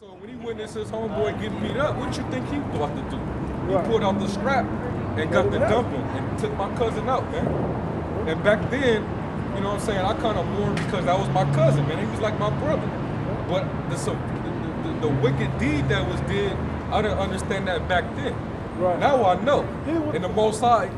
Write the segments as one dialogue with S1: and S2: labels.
S1: So when he witnessed his homeboy getting beat up, what you think he thought to do? He
S2: Right.
S1: pulled out the strap and got the dumping and took my cousin out, man. And back then, you know what I'm saying, I kind of mourned because that was my cousin, man. He was like my brother. But the wicked deed that was did, I didn't understand that back then.
S2: Right.
S1: Now I know.
S2: Was,
S1: in the Most High.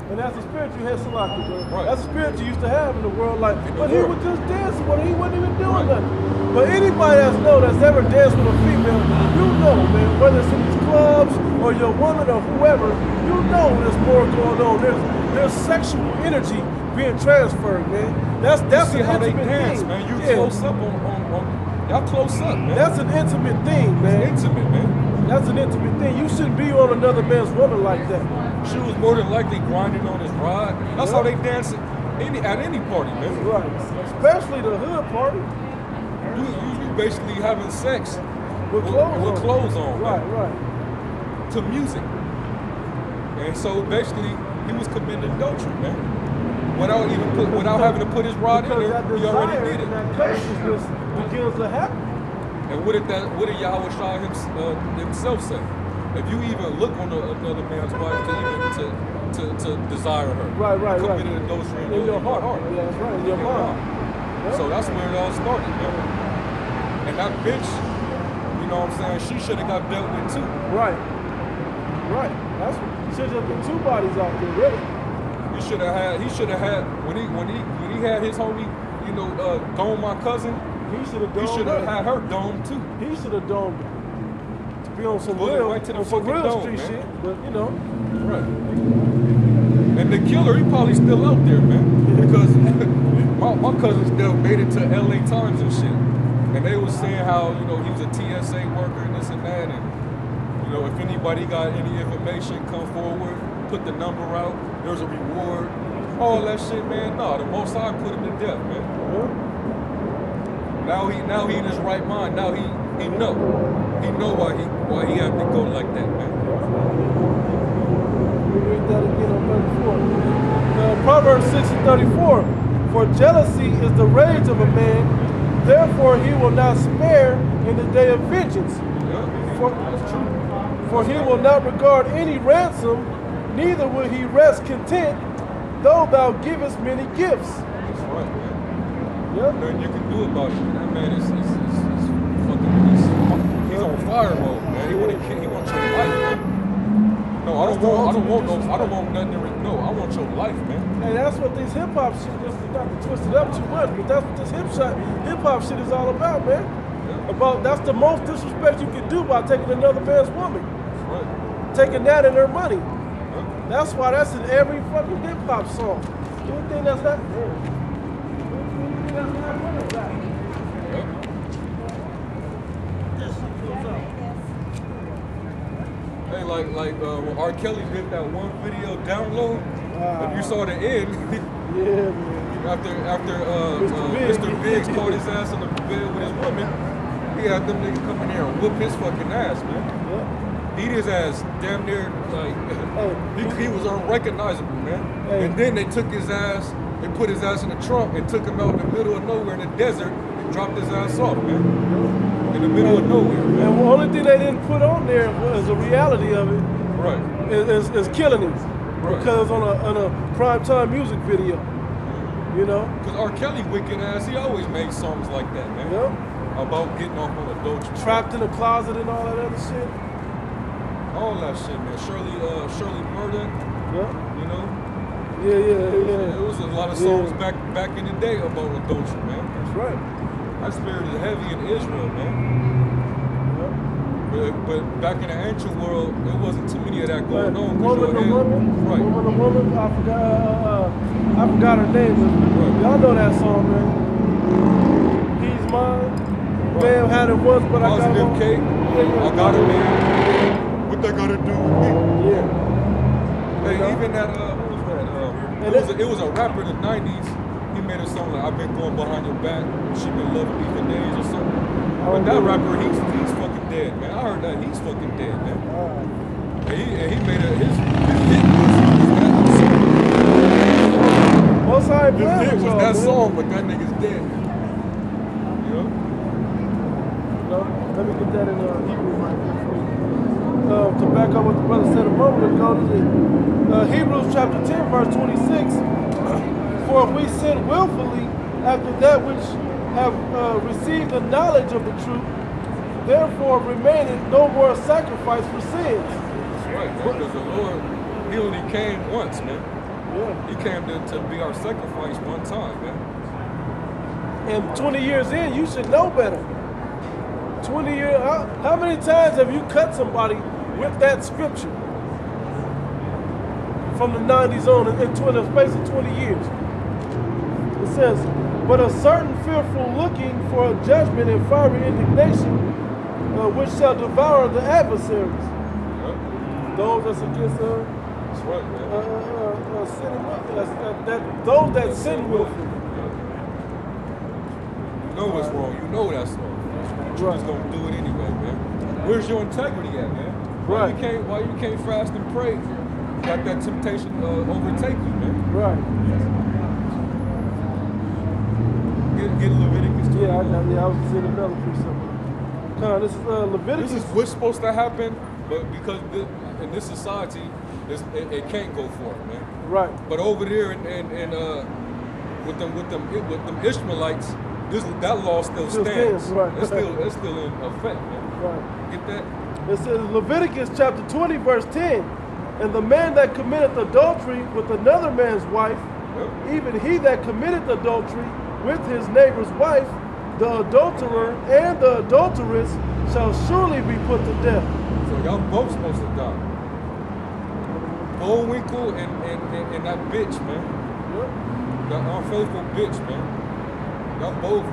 S2: And that's the spirit you had Salaki, bro.
S1: Right.
S2: That's the spirit you used to have in the world. Like, but
S1: world.
S2: he was just dancing with her. He wasn't even doing nothing. But anybody that's ever danced with a female, you know, man, whether it's in these clubs or your woman or whoever, you know there's more going on. There's sexual energy being transferred, man. That's
S1: see
S2: an
S1: how they
S2: intimate
S1: dance,
S2: thing.
S1: man. You close up on y'all close up, man.
S2: That's an intimate thing, man.
S1: It's intimate, man.
S2: That's an intimate thing. You shouldn't be on another man's woman like that.
S1: She was more than likely grinding on his rod. That's how they dance at any party, man.
S2: Right. Especially the hood party.
S1: You basically having sex
S2: with
S1: clothes on.
S2: Right,
S1: man.
S2: right.
S1: To music. And so basically he was committing adultery, man. Without having to put his rod in there, he already did it.
S2: That consciousness begins to happen.
S1: And what did Yahweh Shah himself say? If you even look on another man's wife to desire her,
S2: right,
S1: committed adultery in your heart.
S2: Yeah, that's right, in your mind. Yep.
S1: So that's where it all started, man. And that bitch, you know what I'm saying, she should have got dealt with too.
S2: Right. Right. That's should have been two bodies out there, really.
S1: He should have had when he had his homie, you know, dome my cousin.
S2: He should have
S1: had her dome too.
S2: He should have domed her. To be on some real street
S1: man.
S2: shit, but you know.
S1: Right. And the killer, he probably still out there, man. Because my cousin still made it to LA Times and shit. And they was saying how, you know, he was a TSA worker and this and that. And, you know, if anybody got any information, come forward, put the number out, there's a reward. All that shit, man. No, the Most High put him to death, man.
S2: Yeah.
S1: Now he in his right mind. Now he know why he had to go like that, man.
S2: We read that again on 34. Proverbs 6:34. For jealousy is the rage of a man, therefore he will not spare in the day of vengeance. For he will not regard any ransom, neither will he rest content, though thou givest many gifts.
S1: That's right, man.
S2: Yep.
S1: Nothing you can do about it. That man is fucking, he's on fire mode, man. He want your life, man. No, I don't want nothing to no. I want your life, man.
S2: And that's what this hip hop shit is, not to twist it up too much, but that's what this hip hop shit is all about, man. Yeah. That's the most disrespect you can do by taking another man's woman.
S1: That's right.
S2: Taking that and her money. Yeah. That's why that's in every fucking hip hop song. Anything that's not there.
S1: Hey, like when R. Kelly did that one video download, if you saw the end,
S2: yeah, man.
S1: After Mr. Biggs caught his ass on the bed with his woman, he had them niggas come in there and whoop his fucking ass, man.
S2: Yeah.
S1: Beat his ass damn near like he was unrecognizable, man.
S2: Hey.
S1: And then they took his ass. They put his ass in the trunk and took him out in the middle of nowhere in the desert and dropped his ass off, man. In the middle of nowhere, man.
S2: And the only thing they didn't put on there was the reality of it.
S1: Right.
S2: Is killing him.
S1: Right.
S2: Because on a primetime music video. You know?
S1: Because R. Kelly wicked ass, he always made songs like that, man.
S2: Yep.
S1: About getting off on adultery.
S2: Trapped in a closet and all that other shit.
S1: All that shit, man. Shirley Murder.
S2: Yep.
S1: You know?
S2: Yeah.
S1: It was a lot of songs back in the day about adultery, man.
S2: That's right.
S1: That spirit is heavy in Israel, man. Yep. But back in the ancient world, there wasn't too many of that going on.
S2: Woman,
S1: right.
S2: Woman, I forgot her name. Right. Y'all know that song, man. He's mine. Right. Man had it once, but I got him.
S1: K. I got him, man. What they gotta do with me?
S2: Yeah.
S1: Hey, even that, it was a rapper in the 90s. He made a song like, I've been going behind your back. She been loving me for days or something. But that rapper, he's fucking dead, man. I heard that he's fucking dead, man. And he made his hit was that song, but that nigga's dead. You know?
S2: No, let me get that in Hebrew right here for you. To back up what the brother said a moment ago, this is Hebrews chapter 10, verse 26. For if we sin willfully after that which have received the knowledge of the truth, therefore remaineth no more sacrifice for sins.
S1: That's right, man, because the Lord, he only came once, man.
S2: Yeah.
S1: He came to be our sacrifice one time, man.
S2: And 20 years in, you should know better. 20 years, how many times have you cut somebody with that scripture? From the 90s on, in the space of 20 years. It says, but a certain fearful looking for a judgment and fiery indignation, which shall devour the adversaries.
S1: Yep.
S2: Those that's against
S1: That's right, man.
S2: sinning willfully. Those that sin willfully.
S1: You know what's wrong. You know that's wrong. You're
S2: Right.
S1: just gonna do it anyway, man. Where's your integrity at, man?
S2: Right.
S1: Why you can't fast and pray? Got that temptation overtake you, man.
S2: Right.
S1: Get Leviticus 20.
S2: Yeah, I was seeing another precept. This is Leviticus.
S1: This is what's supposed to happen, but because in this society, it can't go forth, man.
S2: Right.
S1: But over there with them Ishmaelites, that law still stands.
S2: Right.
S1: It's still in effect, man.
S2: Right.
S1: Get that?
S2: It says Leviticus chapter 20, verse 10, and the man that committeth adultery with another man's wife,
S1: Yep.
S2: even he that committeth adultery with his neighbor's wife, the adulterer and the adulteress shall surely be put to death.
S1: So y'all both supposed to die. Bullwinkle and that bitch, man.
S2: Yep.
S1: That unfaithful bitch, man. Y'all both,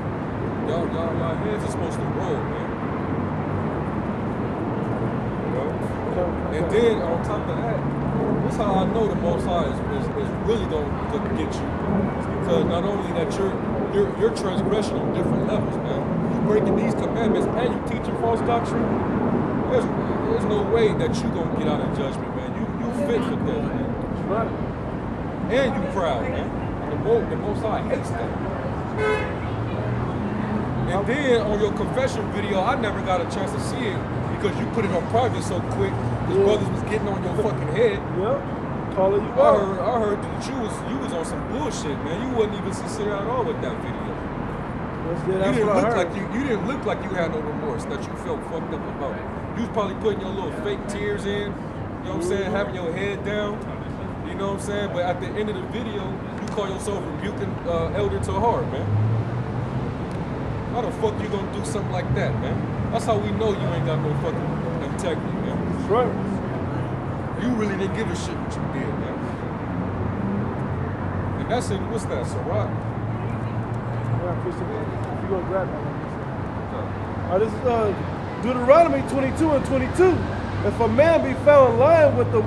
S1: y'all heads are supposed to roll, man. You know? And then on top of that, this is how I know the Most High is really going to get you. It's because not only that you're transgressing on different levels, man. You're breaking these commandments and you teaching false doctrine. There's no way that you're going to get out of judgment, man. You fit for death, man.
S2: Right.
S1: And you proud, man. The Most High hates that. And then on your confession video, I never got a chance to see it because you put it on private so quick. His brothers was getting on your fucking head.
S2: Yep. Calling you out.
S1: I heard that you was on some bullshit, man. You wasn't even sincere at all with that video.
S2: That's
S1: You
S2: what I heard.
S1: you didn't look like you had no remorse, that you felt fucked up about it. You was probably putting your little fake tears in, you know what I'm saying, having your head down, you know what I'm saying? But at the end of the video, you call yourself rebuking Elder Tahar, man. How the fuck you gonna do something like that, man? That's how we know you ain't got no fucking integrity, man.
S2: That's right.
S1: You really didn't give a shit what you did, man. And that's in, what's that, Sirach?
S2: Yeah, you gonna grab that. This is Deuteronomy 22 and 22. If a man be found lying with a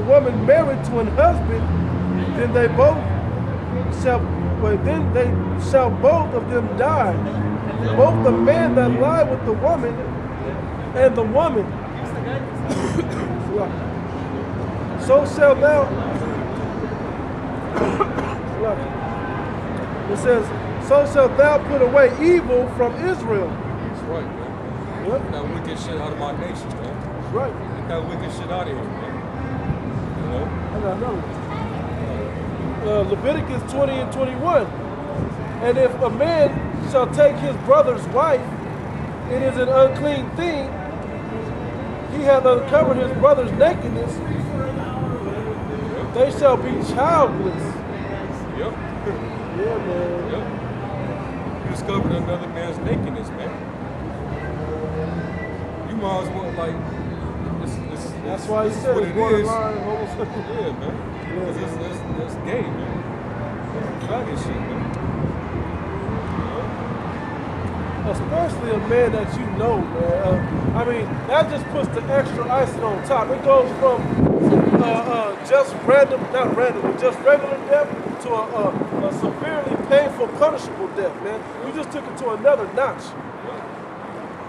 S2: woman married to an husband, then they shall both of them die. Both the man that lied with the woman and the woman. So shall thou. It says, so shalt thou put away evil from Israel.
S1: That's right, man.
S2: Yep.
S1: Get that wicked shit out of my nation, man.
S2: That's right.
S1: Get that wicked shit out of here, man. You know?
S2: I got another one. Leviticus 20 and 21. And if a man shall take his brother's wife, it is an unclean thing. He hath uncovered his brother's nakedness. They shall be childless.
S1: Yep.
S2: Yeah, man.
S1: Yep. You discovered another man's nakedness, man. You might as well, like,
S2: That's why he said
S1: what
S2: it's
S1: it is.
S2: borderline homosexual.
S1: Yeah, man. Because it's gay, man. It's faggot shit, man.
S2: Especially a man that you know, man. I mean, that just puts the extra icing on top. It goes from just just regular death to a severely painful, punishable death, man. You just took it to another notch.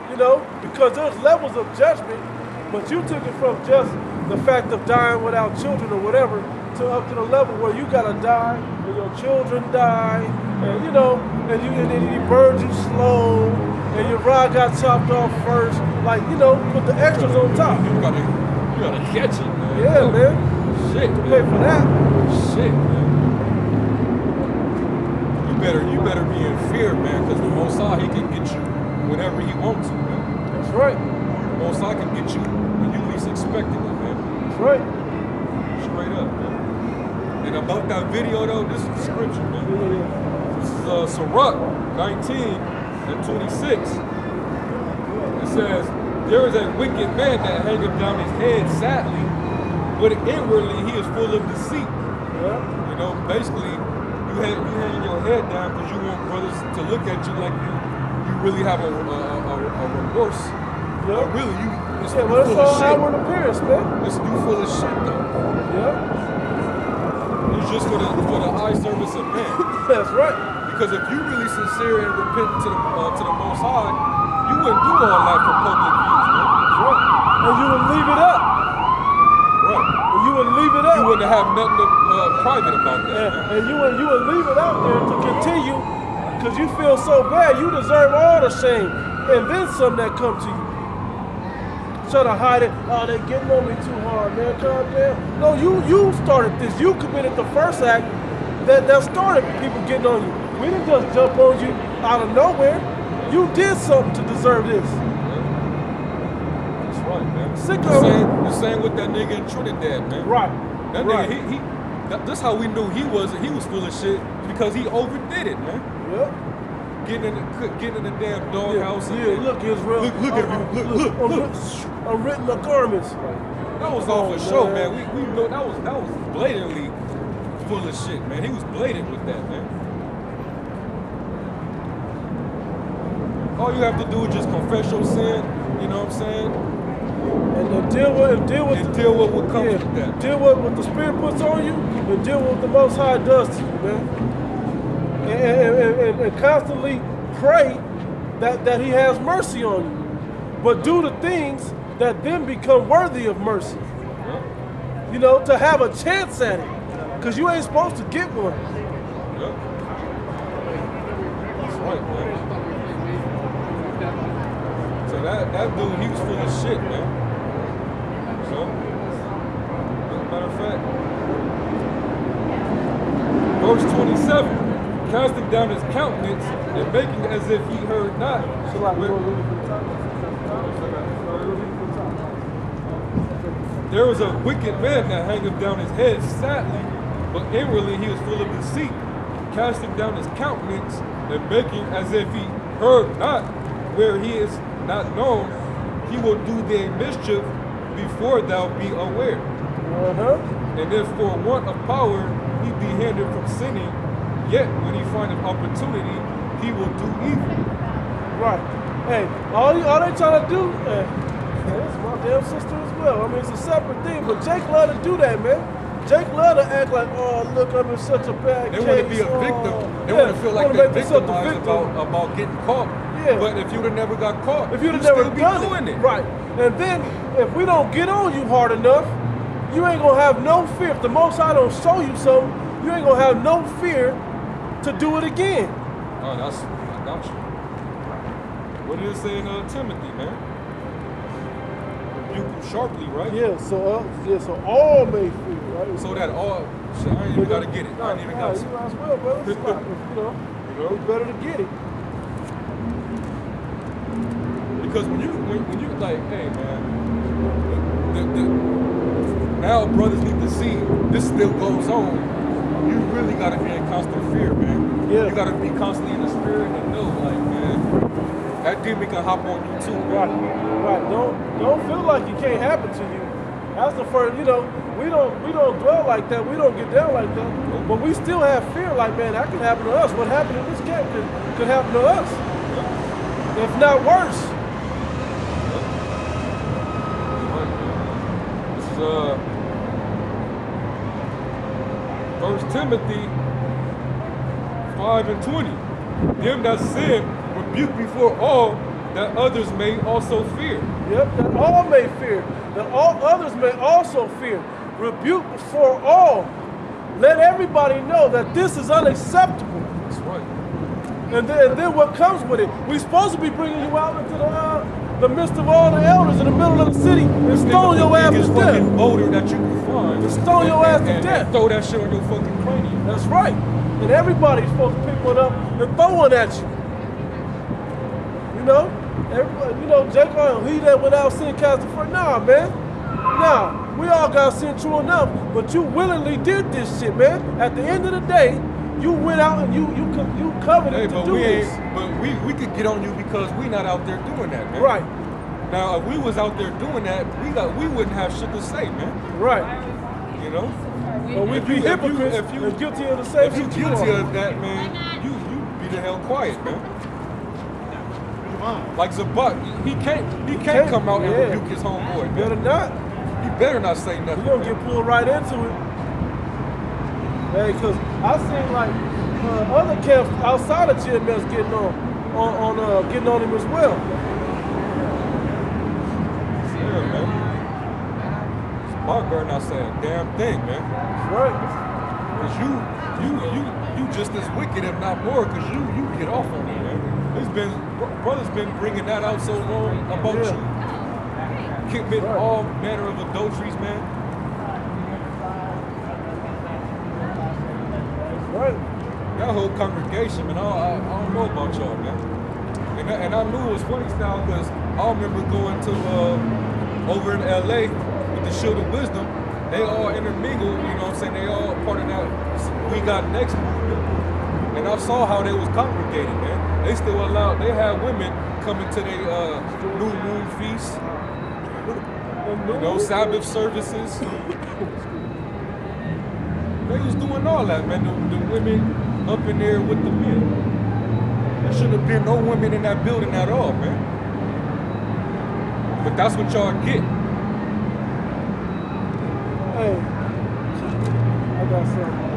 S2: You know, because there's levels of judgment, but you took it from just the fact of dying without children or whatever to up to the level where you gotta die and your children die, and you know, and then he burns you slow, and your rod got chopped off first. Like, you know, put the extras on top.
S1: You gotta catch it, man.
S2: Yeah, man.
S1: Shit,
S2: To
S1: man.
S2: pay for that.
S1: Shit, man. You better be in fear, man, because the Most High, he can get you whenever he wants to, man.
S2: That's right.
S1: The Most High can get you when you least expecting it, man.
S2: That's right.
S1: Straight up, man. And about that video, though, this is the scripture, man. This is Sirach 19 and 26. It says, there is a wicked man that hangeth down his head sadly, but inwardly he is full of deceit.
S2: Yeah.
S1: You know, basically, you hanging your head down because you want brothers to look at you like you really have a remorse.
S2: Yeah.
S1: But really, it's
S2: Yeah, but it's
S1: full
S2: all
S1: of shit.
S2: outward appearance, man.
S1: It's you full of shit, though.
S2: Yeah.
S1: It's just for the eye service of man.
S2: That's right.
S1: Because if you really sincere and repentant to the Most High, you wouldn't do all that for public views, man.
S2: That's right. And you would leave it up.
S1: Right.
S2: And you would leave it up.
S1: You wouldn't have nothing private about that.
S2: Yeah.
S1: Man.
S2: And you would leave it out there to continue because you feel so bad. You deserve all the shame and then some that come to you. Try to hide it. Oh, they're getting on me too hard, man. Calm down. No, you started this. You committed the first act that started people getting on you. We didn't just jump on you out of nowhere. You did something to deserve this.
S1: That's right, man.
S2: Sick
S1: the
S2: of
S1: same, the same with that nigga in Trinidad, man.
S2: Right.
S1: That
S2: right.
S1: nigga, that's how we knew he was full of shit because he overdid it, man.
S2: Yep.
S1: Getting in the damn doghouse.
S2: Yeah, look, Israel.
S1: Look at me. Look.
S2: Unwritten the garments.
S1: That was all for show, man. We know that was blatantly full of shit, man. He was blatant with that, man. All you have to do is just confess your sin, you know what I'm saying?
S2: And then deal with
S1: what comes with that.
S2: Deal with what the Spirit puts on you, and deal with what the Most High does to you, man. And constantly pray that He has mercy on you. But do the things that then become worthy of mercy.
S1: Yeah.
S2: You know, to have a chance at it. Because you ain't supposed to get one.
S1: Yeah. That's right, man. So that dude, he was full of shit, man. So, as a matter of fact, verse 27, casting down his countenance and making as if he heard not. There was a wicked man that hangeth down his head sadly, but inwardly he was full of deceit, casting down his countenance and making as if he heard not, where he is not known, he will do thee a mischief before thou be aware. And if for want of power he be hindered from sinning, yet when he findeth opportunity, he will do evil.
S2: Right. Hey, all they trying to do, that's my damn sister as well. I mean, it's a separate thing, but Jake love to do that, man. Jake love to act like, oh, look, I'm in such a bad case.
S1: They want to be a victim. They want to feel like they're victimized about getting caught.
S2: Yeah.
S1: But if you'd have never got caught,
S2: if you'd have
S1: you'd
S2: never
S1: still be
S2: done
S1: doing it.
S2: Right. And then, if we don't get on you hard enough, you ain't going to have no fear. If the Most High don't show you something, you ain't going to have no fear to do it again.
S1: Oh, I got you. What did it say in Timothy, man? Rebuke him sharply, right?
S2: Yeah, so all may fear, right?
S1: So that all, shit, I ain't even got to get it. I ain't even got to.
S2: You might as well, brother. It's like, it's better to get it.
S1: Because when you like, hey man, now brothers need to see this still goes on. You really gotta be in constant fear, man.
S2: Yeah.
S1: You gotta be constantly in the spirit and know, like, man, that demon can hop on you too, man.
S2: Right. Don't feel like it can't happen to you. That's the first, we don't dwell like that. We don't get down like that. But we still have fear, like, man, that could happen to us. What happened in this camp could happen to us. If not worse.
S1: First Timothy 5 and 20. Them that sin rebuke before all, that others may also fear.
S2: Yep, that all may fear. That all others may also fear. Rebuke before all. Let everybody know that this is unacceptable.
S1: That's right.
S2: And then what comes with it? We're supposed to be bringing you out into the midst of all the elders in the middle of the city and stone your ass to
S1: Biggest
S2: death.
S1: fucking boulder that you can find.
S2: And stone your ass to death.
S1: And throw that shit on your fucking cranium.
S2: That's right. And everybody's supposed to pick one up and throw one at you. You know? Everybody, you know, Jacob, he that went out sin cast the first. Nah, man. Nah. We all got sin true enough, but you willingly did this shit, man. At the end of the day, you went out and you coveted to do this.
S1: But we could get on you because we not out there doing that, man.
S2: Right.
S1: Now, if we was out there doing that, we wouldn't have shit to say, man.
S2: Right.
S1: You know?
S2: But we'd be hypocrites and guilty of the same
S1: shit. If you guilty of that, man, you be the hell quiet, man. Like Zabak, he can't come out and rebuke his homeboy, man.
S2: Better not.
S1: He better not say nothing.
S2: You're gonna get pulled right into it. Hey, cause I seen like other camps outside of GMS getting on him as well.
S1: Yeah, man. Zabak better not say a damn thing, man.
S2: That's right.
S1: Cause you just as wicked, if not more, cause you get off on it, man. Brother's been bringing that out so long about you. Commit all manner of adulteries, man.
S2: Right.
S1: That whole congregation, man, I don't know about y'all, man. And I knew it was funny style because I remember going to over in LA with the Shield of Wisdom. They all intermingled, you know what I'm saying? They all part of that We Got Next movement. And I saw how they was congregating, man. They still allowed, they had women coming to their new moon feasts. You know, Sabbath services. They was doing all that, man. The women up in there with the men. There shouldn't have been no women in that building at all, man. But that's what y'all get.
S2: Hey, I got something.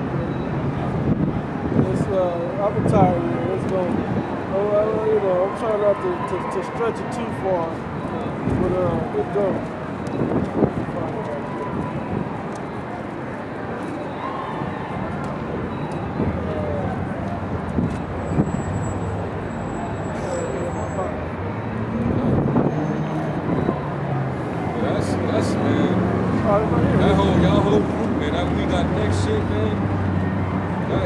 S2: I'm retired. Let's go. You know, I'm trying not to stretch it too far, but let's go.
S1: That's man. That whole y'all whole group, man. That We Got Next shit, man.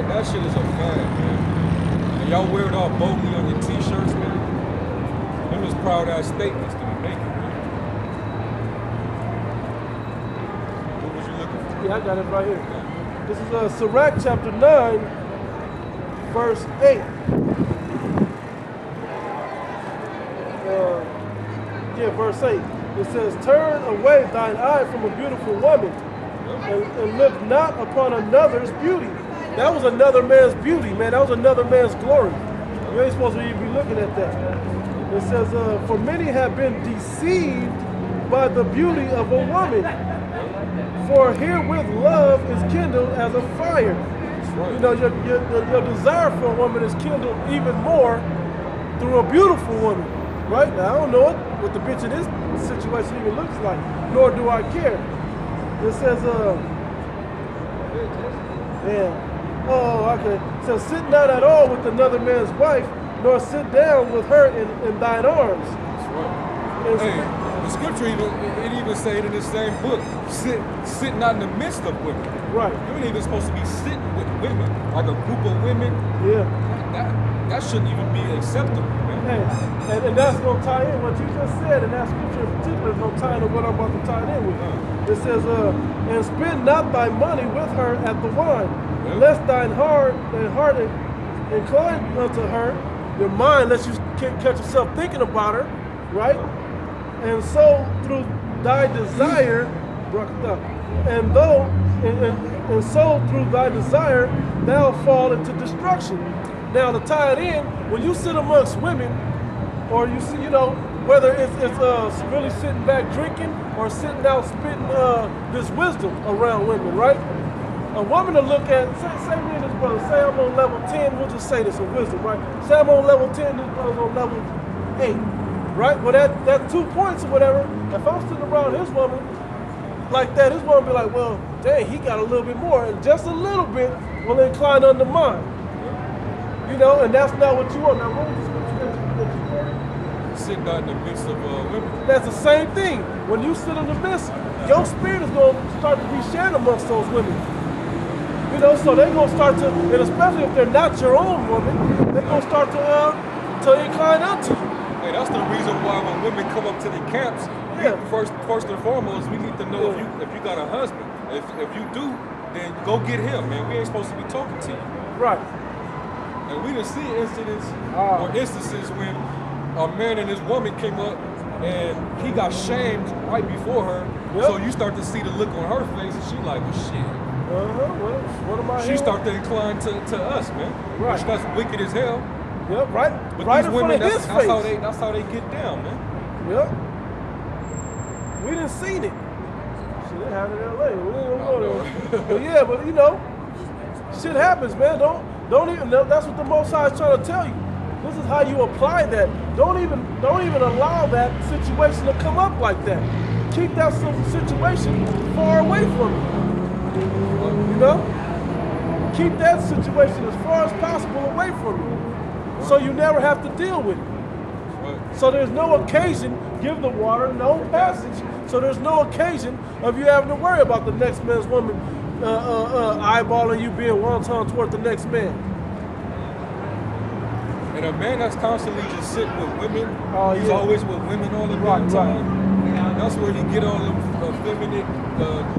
S1: That shit is a fad, man. And y'all wear it all boldly on your t-shirts, man. Them is proud ass statements to be making, man. What was you looking for?
S2: Yeah, I got it right here. Yeah. This is Sirach chapter 9, verse 8. Verse 8. It says, "Turn away thine eye from a beautiful woman, and look not upon another's beauty." That was another man's beauty, man. That was another man's glory. You ain't supposed to even be looking at that. It says, "For many have been deceived by the beauty of a woman. For herewith love is kindled as a fire." You know, your desire for a woman is kindled even more through a beautiful woman. Right now, I don't know what the bitch in this situation even looks like, nor do I care. It says, okay. It says, "Sit not at all with another man's wife, nor sit down with her in thine arms."
S1: That's right. Hey, the scripture even say it in the same book, sit not in the midst of women.
S2: Right.
S1: You ain't even supposed to be sitting with women, like a group of women.
S2: Yeah.
S1: That shouldn't even be acceptable, man.
S2: Hey, and that's going to tie in what you just said, and that scripture in particular is going to tie into what I'm about to tie in with. It says, "And spend not thy money with her at the wine, lest thine heart incline unto her," your mind lets you catch yourself thinking about her, right? "And so through thy desire, and so through thy desire thou fall into destruction." Now to tie it in, when you sit amongst women, or you see, you know, whether it's really sitting back drinking or sitting out spitting this wisdom around women, right? A woman to look at, say me and this brother, say I'm on level 10, we'll just say this in wisdom, right? Say I'm on level 10, this brother's on level 8, right? Well, that 2 points or whatever, if I'm sitting around his woman like that, his woman be like, well, dang, he got a little bit more, and just a little bit will incline under mine. You know, and that's not what you want. Now, what was the scripture that you quoted?
S1: Sit not in the midst of women.
S2: That's the same thing. When you sit in the midst, your spirit is going to start to be shared amongst those women. You know, so they're going to start to, and especially if they're not your own woman, they're going to start to incline unto you.
S1: Hey, that's the reason why when women come up to the camps, first and foremost, we need to know if you got a husband. If you do, then go get him, man. We ain't supposed to be talking to you.
S2: Right.
S1: And we done see incidents or instances when a man and his woman came up and he got shamed right before her. Yep. So you start to see the look on her face and she like, well, shit.
S2: What am I
S1: She start to incline to us, man.
S2: Right.
S1: Which that's wicked as hell.
S2: Yep, right.
S1: But
S2: right
S1: these
S2: in
S1: women,
S2: front of his face.
S1: That's how they get down, man.
S2: Yep. We done seen it. Shit, it happened in LA. We ain't gonna go there. But yeah, but you know, shit happens, man. Don't even. That's what the Most High is trying to tell you. This is how you apply that. Don't even allow that situation to come up like that. Keep that situation far away from you. You know, keep that situation as far as possible away from you, so you never have to deal with it. So there's no occasion. Give the water no passage. So there's no occasion of you having to worry about the next man's woman eyeballing you being wanton toward the next man.
S1: And a man that's constantly just sitting with women, he's always with women all the time. That's where he get all the feminine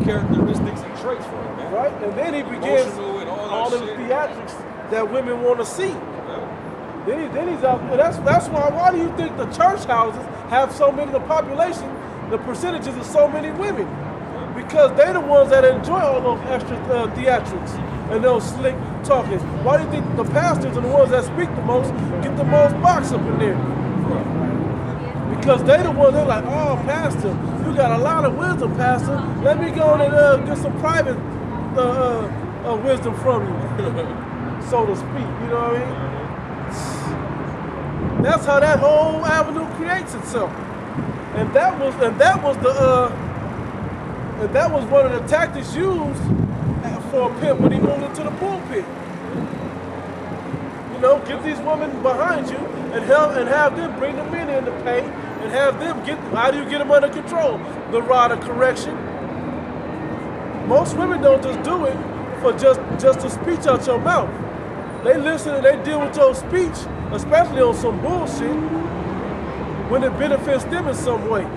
S1: characteristics and traits from, man.
S2: Right, and then he begins all the theatrics that women want to see.
S1: Yeah.
S2: Then he's out. And that's why do you think the church houses have so many, the population, the percentages of so many women? Because they're the ones that enjoy all those extra theatrics and those slick talking. Why do you think the pastors are the ones that speak the most, get the most box up in there? Because they're the ones, they're like, oh, pastor, you got a lot of wisdom, pastor. Let me go and get some private wisdom from you, so to speak. You know what I mean? That's how that whole avenue creates itself. And that was one of the tactics used for a pimp when he moved into the pulpit. You know, get these women behind you and have them bring the men in to pay and have them how do you get them under control? The rod of correction. Most women don't just do it for just to speech out your mouth. They listen and they deal with your speech, especially on some bullshit, when it benefits them in some way.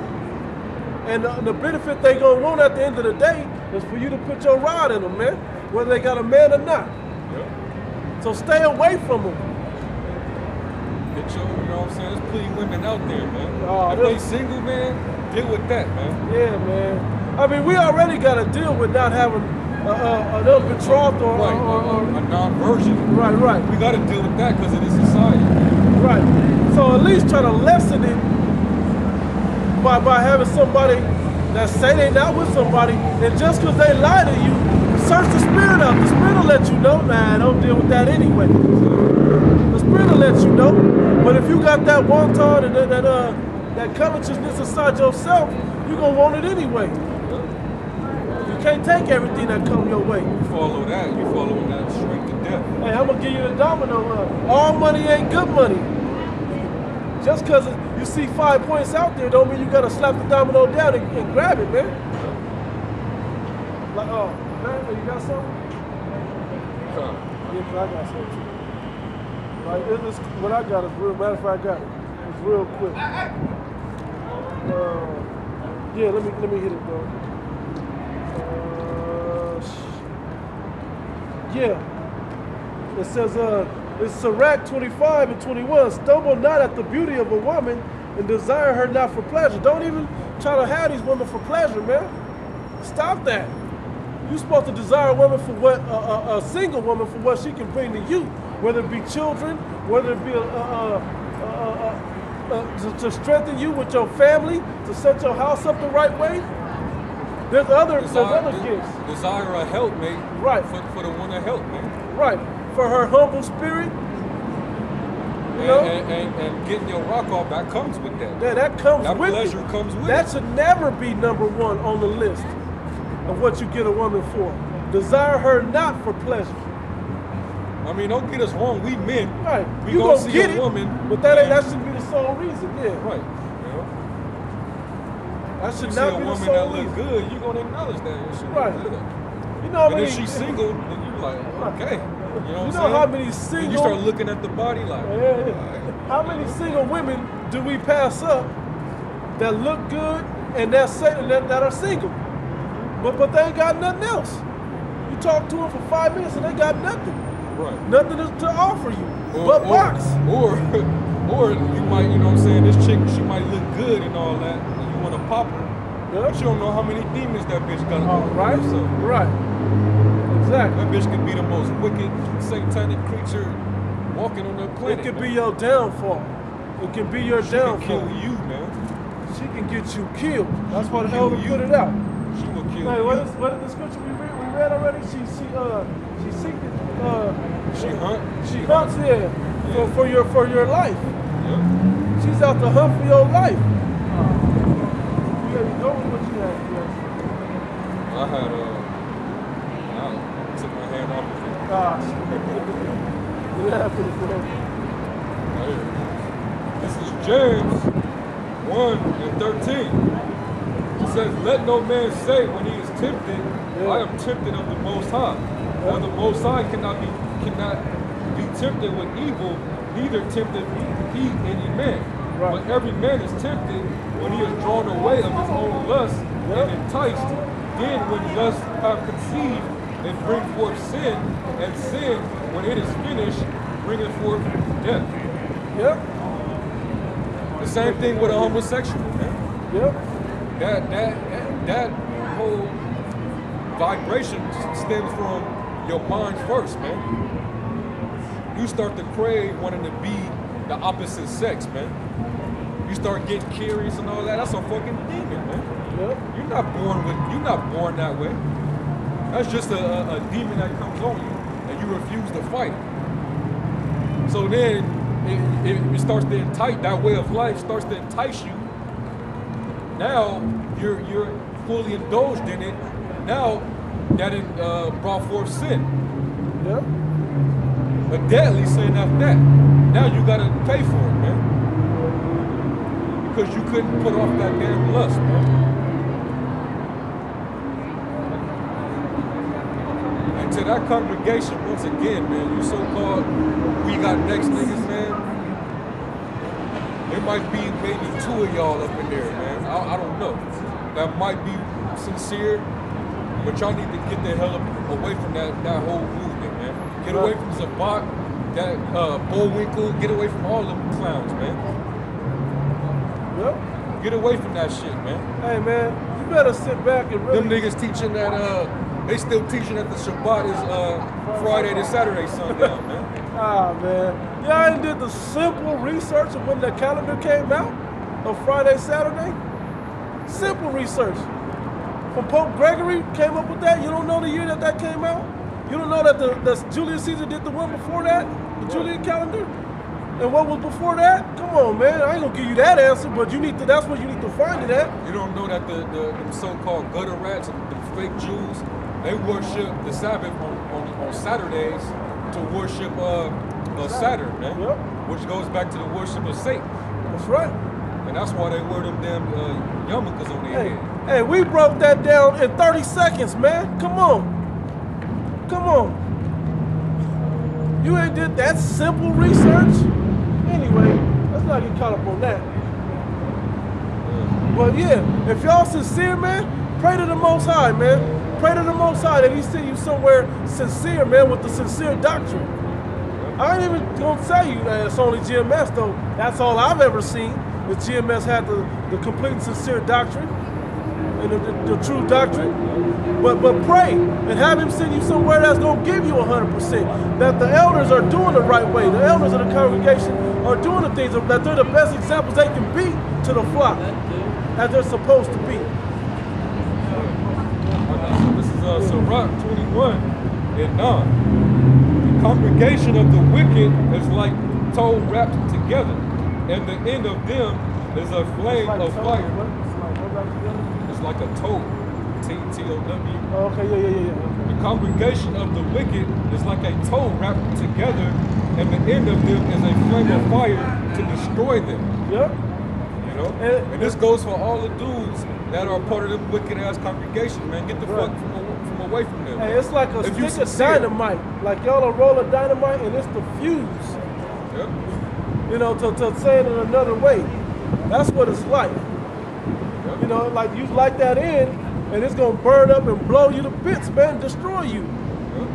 S2: And the benefit they gonna want at the end of the day is for you to put your rod in them, man, whether they got a man or not. Yep. So stay away from them.
S1: You know what I'm saying? There's plenty of women out there, man. If they single, man, deal with that, man.
S2: Yeah, man. I mean, we already got to deal with not having an unbetrothed or
S1: a non-virgin.
S2: Right.
S1: We got to deal with that because of this society.
S2: Right. So at least try to lessen it by having somebody that say they not with somebody, and just because they lie to you, search the spirit out. The spirit will let you know, nah, don't deal with that anyway. The spirit will let you know. But if you got that wanton and that covetousness inside yourself, you're going to want it anyway. You can't take everything that comes your way.
S1: You follow that. You following that straight to death.
S2: Hey, I'm going to give you the domino. All money ain't good money. Just because you see 5 points out there don't mean you got to slap the domino down and grab it, man. Like, oh, man, you got something? Yeah, I got something too. Like, what I got is real. Matter of fact, I got it. It's real quick. Yeah, let me hit it, bro. Yeah. It says, it's Sirach 25 and 21. Stumble not at the beauty of a woman and desire her not for pleasure. Don't even try to have these women for pleasure, man. Stop that. You're supposed to desire a woman for what a single woman for what she can bring to you, whether it be children, whether it be to strengthen you with your family, to set your house up the right way. There's other gifts.
S1: Desire a helpmate,
S2: right?
S1: For the one to help, man.
S2: Right, for her humble spirit. You know?
S1: And getting your rock off, that comes with that.
S2: Yeah, that comes with it.
S1: That pleasure comes with it.
S2: That should never be number one on the list of what you get a woman for. Desire her not for pleasure.
S1: I mean, don't get us wrong. We men,
S2: Right.
S1: we
S2: You
S1: gonna
S2: gonna
S1: see
S2: get
S1: a
S2: it,
S1: woman,
S2: but that
S1: and-
S2: shouldn't be the sole reason. Yeah.
S1: right. You know,
S2: That
S1: you
S2: should
S1: see
S2: not
S1: a
S2: be the
S1: woman
S2: sole
S1: that look
S2: reason.
S1: good, you gonna acknowledge that she look
S2: Right.
S1: good.
S2: You know how
S1: And
S2: many?
S1: if she's single, then you like, okay. You know what I'm
S2: You know
S1: saying?
S2: how many
S1: And
S2: single?
S1: you start looking at the body like,
S2: Yeah. How many single women do we pass up that look good and that are single, but they ain't got nothing else? You talk to them for 5 minutes and they got nothing,
S1: right.
S2: nothing to offer you but box.
S1: Or you might, you know what I'm saying, this chick, she might look good and all that, and you want to pop her,
S2: Yeah.
S1: but you don't know how many demons that bitch got
S2: Oh,
S1: on
S2: right,
S1: herself.
S2: right, exactly.
S1: That bitch could be the most wicked, satanic creature walking on the planet.
S2: It could be
S1: man.
S2: your downfall. It can be your
S1: She can
S2: downfall.
S1: kill you, man.
S2: She can get you killed. That's why the
S1: Kill
S2: elder
S1: you.
S2: put it out.
S1: She will kill
S2: Hey,
S1: you.
S2: what is the scripture we read already? She seeked she hunts there for your life.
S1: Yeah.
S2: She's out to hunt for your life. Yeah, go with what you have. Yes.
S1: I had I took my hand off of it.
S2: Gosh. Yeah, pretty cool.
S1: This is James 1:13. It says, "Let no man say when he is tempted, I am tempted of the Most High. For the Most High cannot be tempted with evil, neither tempteth he any man.
S2: Right.
S1: But every man is tempted when he is drawn away of his own lust and enticed. Then when lust have conceived, it bring forth sin, and sin, when it is finished, bringeth forth death."
S2: Yep.
S1: The same thing with a homosexual, man.
S2: Yep.
S1: That whole vibration stems from your mind first, man. You start to crave wanting to be the opposite sex, man. You start getting curious and all that. That's a fucking demon, man.
S2: Yep.
S1: You're not born that way. That's just a demon that comes on you and you refuse to fight. So then it starts to entice, that way of life starts to entice you. Now you're fully indulged in it. Now that it brought forth sin.
S2: Yep.
S1: A deadly sin after that. Now you gotta pay for it, man. Because you couldn't put off that damn lust, man. And to that congregation, once again, man, you so-called, we got next niggas, man. There might be maybe 2 of y'all up in there, man. I don't know. That might be sincere, but y'all need to get the hell away from that whole movement, man. Get away from Zabak, that Bullwinkle, get away from all them clowns, man.
S2: Yep.
S1: Get away from that shit, man.
S2: Hey, man, you better sit back and really.
S1: Them niggas teaching that, they still teaching that the Shabbat is Friday to Saturday sundown, man.
S2: Ah, man. Y'all ain't did the simple research of when the calendar came out of Friday, Saturday? Simple research. When Pope Gregory came up with that, you don't know the year that came out? You don't know that that Julius Caesar did the one before that? The Julian calendar? And what was before that? Come on, man. I ain't gonna give you that answer, but that's where you need to find it at.
S1: You don't know that the so-called gutter rats and the fake Jews, they worship the Sabbath on Saturdays to worship Saturn, man.
S2: Yep.
S1: Which goes back to the worship of Satan.
S2: That's right.
S1: And that's why they wear them damn yarmulkes on their head.
S2: Hey, we broke that down in 30 seconds, man. Come on. Come on. You ain't did that simple research? Anyway, let's not get caught up on that. But yeah, if y'all sincere, man, pray to the Most High, man. Pray to the Most High that He send you somewhere sincere, man, with the sincere doctrine. I ain't even gonna tell you that it's only GMS, though. That's all I've ever seen. Is GMS had the complete and sincere doctrine and the true doctrine. But pray and have Him send you somewhere that's gonna give you 100%. That the elders are doing the right way. The elders of the congregation are doing the things that they're the best examples they can be to the flock, as they're supposed to be.
S1: This is Sirach 21 and 9. The congregation of the wicked is like tow wrapped together, and the end of them is a flame of fire. It's like a tow, T-O-W.
S2: Oh, okay, yeah.
S1: The The congregation of the wicked is like a tow wrapped together, and the end of them is a flame of fire to destroy them.
S2: Yep.
S1: You know? And this goes for all the dudes that are part of them wicked ass congregation, man. Get the fuck from away from them.
S2: Hey, it's like a stick of dynamite. Like y'all a roll of dynamite and it's the fuse.
S1: Yep.
S2: You know, to say it in another way. That's what it's like.
S1: Yep.
S2: You know, like you light that in and it's gonna burn up and blow you to bits, man, destroy you.
S1: Yep.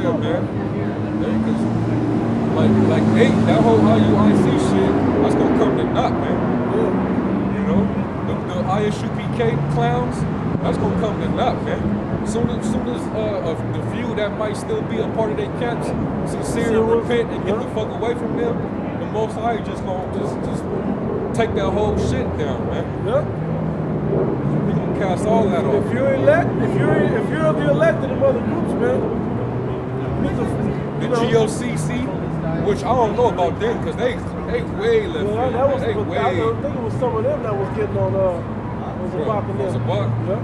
S1: Yeah, man. Yeah, cause like that whole IUIC shit, that's gonna come to naught, man.
S2: Yeah.
S1: You know? The ISUPK clowns, that's gonna come to naught, man. Soon as the few that might still be a part of their camps sincere and repent and get the fuck away from them, the Most High just gonna just take that whole shit down, man.
S2: Yep.
S1: He gonna cast all that off.
S2: If you're the elected of other groups, man.
S1: The GOCC, which I don't know about them because they way left field.
S2: I
S1: They way.
S2: think it was some of them that was getting on was about them.
S1: Was a buck.
S2: Yeah.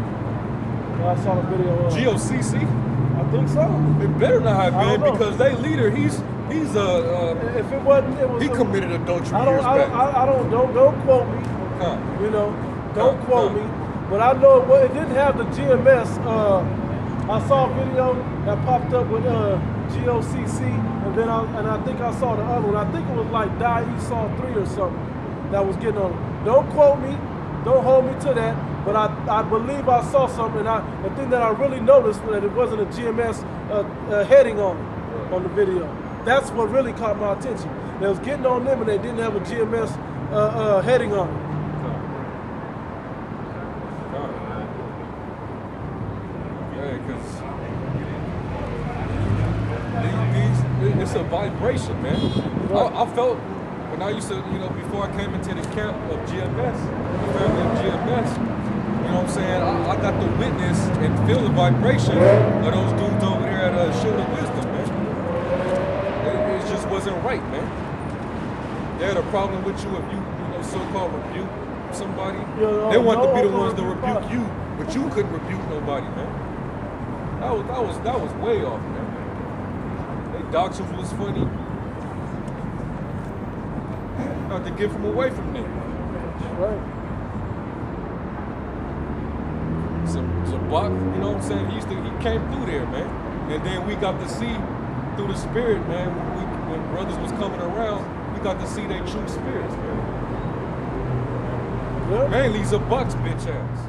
S2: I saw the video.
S1: GOCC?
S2: I think so.
S1: It better not have
S2: I
S1: been
S2: don't know.
S1: because they leader, he's
S2: if it wasn't, it was.
S1: he committed adultery
S2: I
S1: years back.
S2: don't quote me. You know, don't quote me. But I know it didn't have the GMS. I saw a video that popped up with GOCC, and then I think I saw the other one. I think it was like Die Esau 3 or something that was getting on it. Don't quote me, don't hold me to that, but I believe I saw something. And the thing that I really noticed was that it wasn't a GMS heading on it, on the video. That's what really caught my attention. They was getting on them and they didn't have a GMS heading on it.
S1: It's a vibration, man. I felt when I used to, before I came into the camp of GMS, the family of GMS, you know what I'm saying? I got to witness and feel the vibration of those dudes over there at Shield of Wisdom, man. It just wasn't right, man. They had a problem with you if you so-called rebuke somebody. They want to be the ones to rebuke you, but you couldn't rebuke nobody, man. That was way off, man. Doctrines was funny. Not to get from away from them.
S2: Right.
S1: Zabak, you know what I'm saying? He came through there, man. And then we got to see through the spirit, man. When brothers was coming around, we got to see their true spirits, man.
S2: Yeah.
S1: Mainly Zabak's bitch ass.